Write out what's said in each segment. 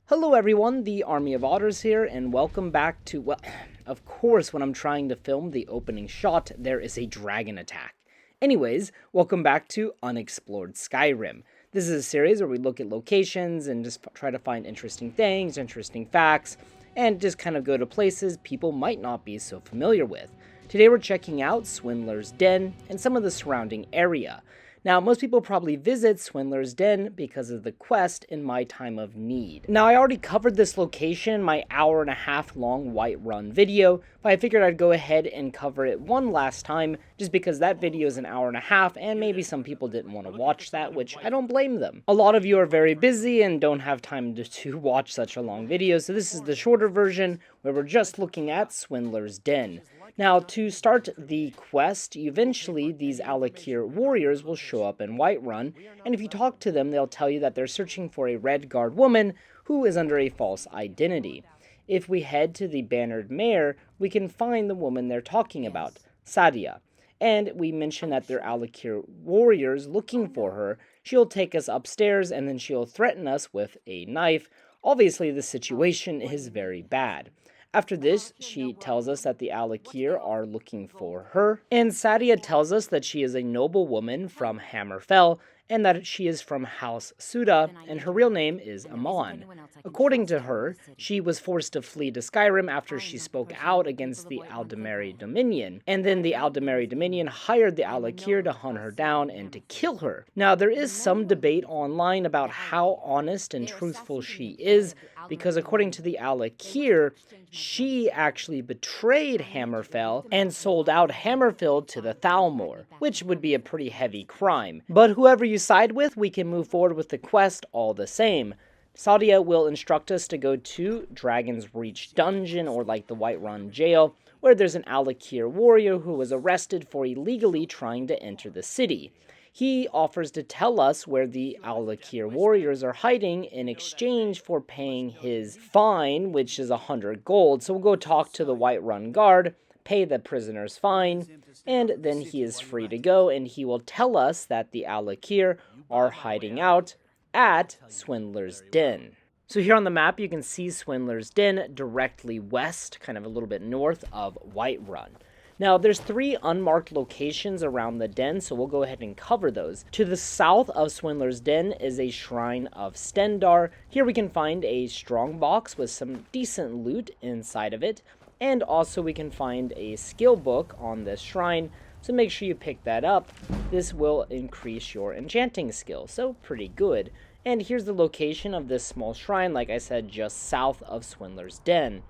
Hello everyone, the Army of Otters here, and welcome back to, well, of course, when I'm trying to film the opening shot, there is a dragon attack. Anyways, welcome back to Unexplored Skyrim. This is a series where we look at locations and just try to find interesting things, interesting facts, and just kind of go to places people might not be so familiar with. Today we're checking out Swindler's Den and some of the surrounding area. Now, most people probably visit Swindler's Den because of the quest in My Time of Need. Now, I already covered this location in my hour-and-a-half long Whiterun video, but I figured I'd go ahead and cover it one last time, just because that video is an hour and a half, and maybe some people didn't want to watch that, which I don't blame them. A lot of you are very busy and don't have time to watch such a long video, so this is the shorter version, where we're just looking at Swindler's Den. Now, to start the quest, eventually these Alik'r Warriors will show up in Whiterun, and if you talk to them, they'll tell you that they're searching for a Red Guard woman who is under a false identity. If we head to the Bannered Mare, we can find the woman they're talking about, Saadia. And we mention that they're Alik'r Warriors looking for her. She'll take us upstairs, and then she'll threaten us with a knife. Obviously, the situation is very bad. After this, she tells us that the Alik'r are looking for her, and Saadia tells us that she is a noble woman from Hammerfell, and that she is from House Suda, and her real name is Amon. According to her, she was forced to flee to Skyrim after she spoke out against the Aldmeri Dominion, and then the Aldmeri Dominion hired the Alik'r to hunt her down and to kill her. Now, there is some debate online about how honest and truthful she is, because according to the Alik'r, she actually betrayed Hammerfell and sold out Hammerfell to the Thalmor, which would be a pretty heavy crime. But whoever you side with, we can move forward with the quest all the same. Saadia will instruct us to go to Dragon's Reach Dungeon, or like the Whiterun Jail, where there's an Alik'r warrior who was arrested for illegally trying to enter the city. He offers to tell us where the Alik'r Warriors are hiding in exchange for paying his fine, which is 100 gold. So we'll go talk to the Whiterun guard, pay the prisoner's fine, and then he is free to go, and he will tell us that the Alik'r are hiding out at Swindler's Den. So here on the map, you can see Swindler's Den directly west, kind of a little bit north of Whiterun. Now, there's 3 unmarked locations around the den, so we'll go ahead and cover those. To the south of Swindler's Den is a Shrine of Stendarr. Here we can find a strong box with some decent loot inside of it, and also we can find a skill book on this shrine, so make sure you pick that up. This will increase your enchanting skill, so pretty good. And here's the location of this small shrine, like I said, just south of Swindler's Den.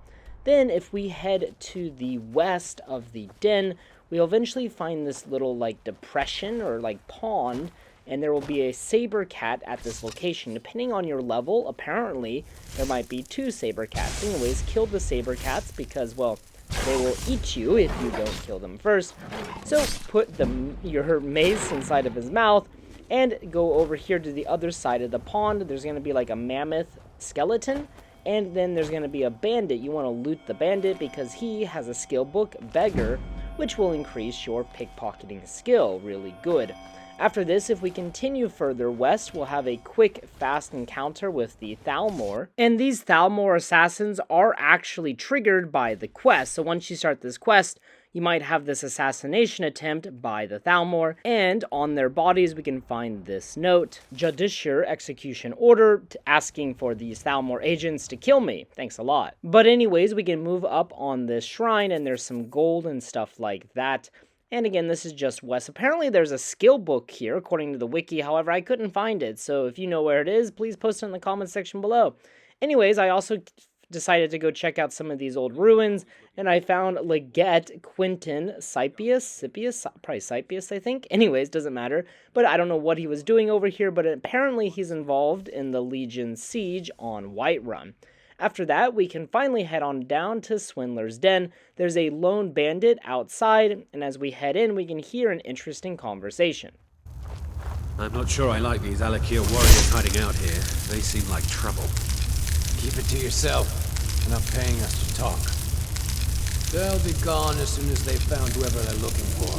Then, if we head to the west of the den, we'll eventually find this little, depression or, pond, and there will be a saber cat at this location. Depending on your level, apparently, there might be 2 saber cats. Anyways, kill the saber cats because, well, they will eat you if you don't kill them first. So, put your mace inside of his mouth, and go over here to the other side of the pond. There's going to be, a mammoth skeleton. And then there's going to be a bandit. You want to loot the bandit because he has a skill book, Beggar, which will increase your pickpocketing skill. Really good. After this, if we continue further west, we'll have a quick, fast encounter with the Thalmor. And these Thalmor assassins are actually triggered by the quest. So once you start this quest, you might have this assassination attempt by the Thalmor, and on their bodies we can find this note: Judicial Execution Order, asking for these Thalmor agents to kill me. Thanks a lot. But anyways, we can move up on this shrine, and there's some gold and stuff like that. And again, this is just west. Apparently there's a skill book here, according to the wiki. However, I couldn't find it, so if you know where it is, please post it in the comments section below. Anyways, I also decided to go check out some of these old ruins, and I found Legate Quinton Scipius, probably Scipius, I think. Anyways, doesn't matter, but I don't know what he was doing over here, but apparently he's involved in the Legion siege on Whiterun. After that, we can finally head on down to Swindler's Den. There's a lone bandit outside, and as we head in, we can hear an interesting conversation. I'm not sure I like these Alik'r warriors hiding out here. They seem like trouble. Keep it to yourself. They're not paying us to talk. They'll be gone as soon as they've found whoever they're looking for.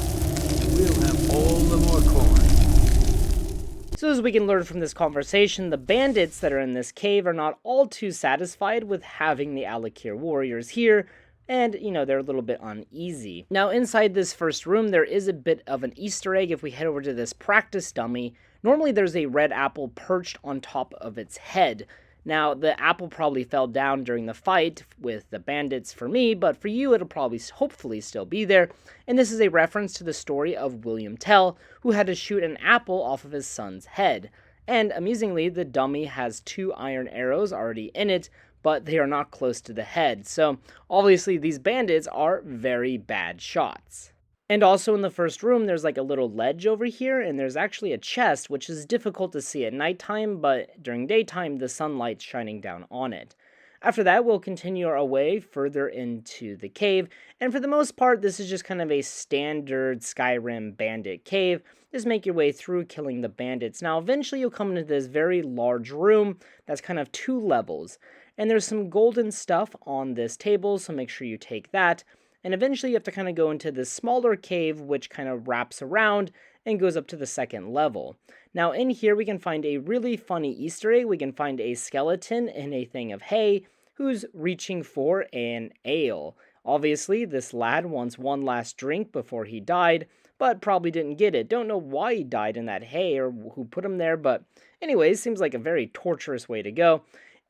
We'll have all the more coin. So as we can learn from this conversation, the bandits that are in this cave are not all too satisfied with having the Alik'r Warriors here, and, you know, they're a little bit uneasy. Now, inside this first room, there is a bit of an Easter egg. If we head over to this practice dummy, normally there's a red apple perched on top of its head. Now, the apple probably fell down during the fight with the bandits for me, but for you, it'll probably hopefully still be there. And this is a reference to the story of William Tell, who had to shoot an apple off of his son's head. And amusingly, the dummy has 2 iron arrows already in it, but they are not close to the head. So obviously these bandits are very bad shots. And also in the first room, there's like a little ledge over here, and there's actually a chest, which is difficult to see at nighttime, but during daytime, the sunlight's shining down on it. After that, we'll continue our way further into the cave, and for the most part, this is just kind of a standard Skyrim bandit cave. Just make your way through killing the bandits. Now, eventually you'll come into this very large room that's kind of 2 levels, and there's some golden stuff on this table, so make sure you take that. And eventually you have to kind of go into this smaller cave, which kind of wraps around and goes up to the 2nd level. Now in here we can find a really funny Easter egg. We can find a skeleton in a thing of hay who's reaching for an ale. Obviously this lad wants one last drink before he died, but probably didn't get it. Don't know why he died in that hay or who put him there, but anyways, seems like a very torturous way to go.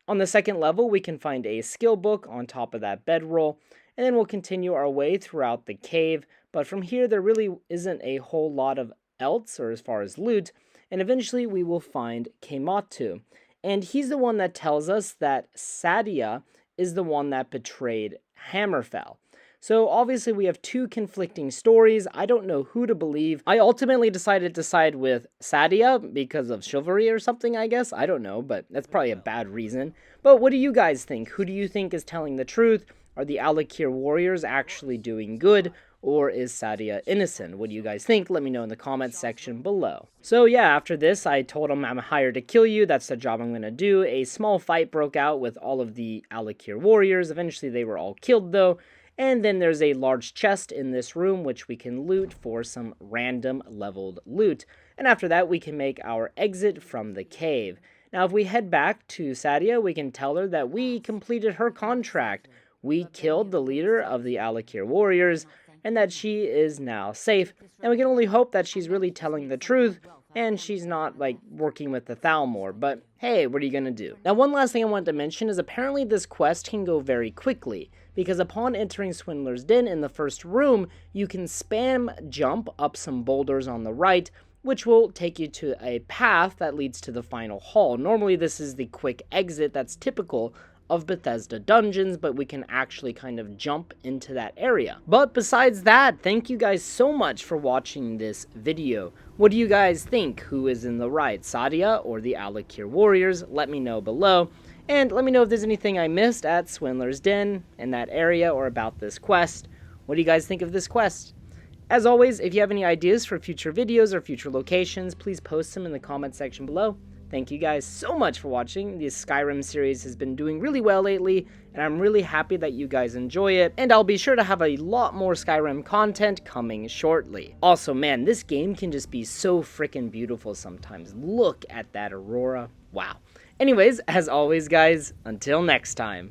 On the 2nd level we can find a skill book on top of that bedroll. And then we'll continue our way throughout the cave, but from here there really isn't a whole lot of else or as far as loot, and eventually we will find Kematu. And he's the one that tells us that Saadia is the one that betrayed Hammerfell. So obviously we have 2 conflicting stories. I don't know who to believe. I ultimately decided to side with Saadia because of chivalry or something, I guess. I don't know, but that's probably a bad reason. But what do you guys think? Who do you think is telling the truth? Are the Alik'r Warriors actually doing good, or is Saadia innocent? What do you guys think? Let me know in the comments section below. So yeah, after this, I told him I'm hired to kill you. That's the job I'm going to do. A small fight broke out with all of the Alik'r Warriors. Eventually, they were all killed, though. And then there's a large chest in this room, which we can loot for some random leveled loot. And after that, we can make our exit from the cave. Now, if we head back to Saadia, we can tell her that we completed her contract. We killed the leader of the Alik'r Warriors, and that she is now safe, and we can only hope that she's really telling the truth, and she's not, like, working with the Thalmor, but hey, what are you gonna do? Now, one last thing I wanted to mention is apparently this quest can go very quickly, because upon entering Swindler's Den in the first room, you can spam jump up some boulders on the right, which will take you to a path that leads to the final hall. Normally, this is the quick exit that's typical of Bethesda dungeons, but we can actually kind of jump into that area. But besides that, thank you guys so much for watching this video. What do you guys think? Who is in the right, Saadia or the Alik'r Warriors? Let me know below. And let me know if there's anything I missed at Swindler's Den in that area or about this quest. What do you guys think of this quest? As always, if you have any ideas for future videos or future locations, please post them in the comment section below. Thank you guys so much for watching. This Skyrim series has been doing really well lately, and I'm really happy that you guys enjoy it, and I'll be sure to have a lot more Skyrim content coming shortly. Also, man, this game can just be so freaking beautiful sometimes. Look at that aurora. Wow. Anyways, as always, guys, until next time.